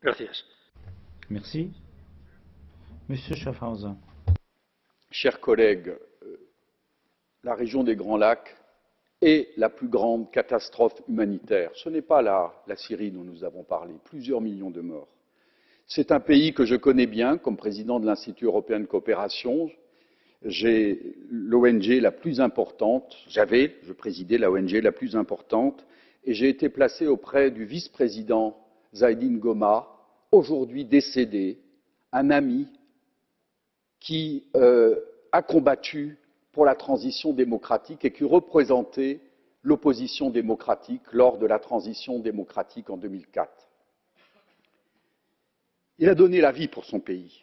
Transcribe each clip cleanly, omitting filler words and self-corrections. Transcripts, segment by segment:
Gracias. Merci. Monsieur Schaffhauser. Chers collègues, la région des Grands Lacs est la plus grande catastrophe humanitaire. Ce n'est pas la Syrie dont nous avons parlé, plusieurs millions de morts. C'est un pays que je connais bien comme président de l'Institut européen de coopération. J'ai l'ONG la plus importante, je présidais la ONG la plus importante, et j'ai été placé auprès du vice-président Zahedine Goma, aujourd'hui décédé, un ami qui a combattu pour la transition démocratique et qui représentait l'opposition démocratique lors de la transition démocratique en 2004. Il a donné la vie pour son pays.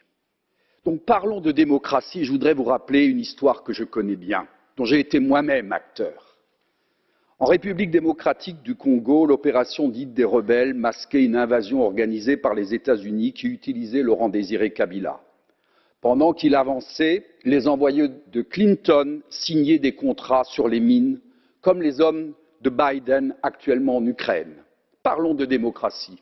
Donc parlons de démocratie. Je voudrais vous rappeler une histoire que je connais bien, dont j'ai été moi-même acteur. En République démocratique du Congo, l'opération dite des rebelles masquait une invasion organisée par les États-Unis qui utilisait Laurent-Désiré Kabila. Pendant qu'il avançait, les envoyés de Clinton signaient des contrats sur les mines, comme les hommes de Biden actuellement en Ukraine. Parlons de démocratie.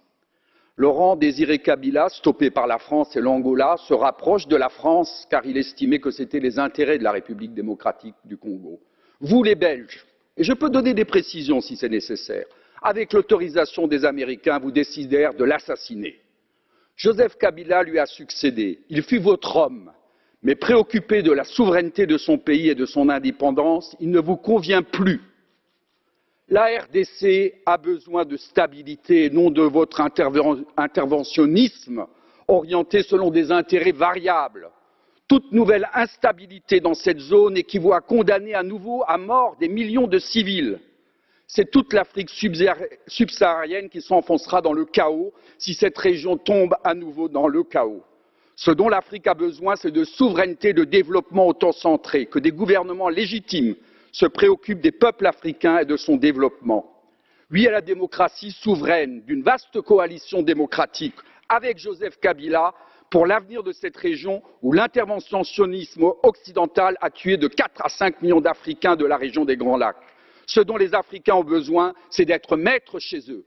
Laurent-Désiré Kabila, stoppé par la France et l'Angola, se rapproche de la France car il estimait que c'était les intérêts de la République démocratique du Congo. Vous, les Belges, et je peux donner des précisions si c'est nécessaire, avec l'autorisation des Américains, vous décidèrent de l'assassiner. Joseph Kabila lui a succédé. Il fut votre homme, mais préoccupé de la souveraineté de son pays et de son indépendance, il ne vous convient plus. La RDC a besoin de stabilité et non de votre interventionnisme orienté selon des intérêts variables. Toute nouvelle instabilité dans cette zone équivaut à condamner à nouveau à mort des millions de civils. C'est toute l'Afrique subsaharienne qui s'enfoncera dans le chaos si cette région tombe à nouveau dans le chaos. Ce dont l'Afrique a besoin, c'est de souveraineté, de développement autocentré, que des gouvernements légitimes se préoccupent des peuples africains et de son développement. Oui à la démocratie souveraine d'une vaste coalition démocratique avec Joseph Kabila pour l'avenir de cette région où l'interventionnisme occidental a tué de 4 à 5 millions d'Africains de la région des Grands Lacs. Ce dont les Africains ont besoin, c'est d'être maîtres chez eux.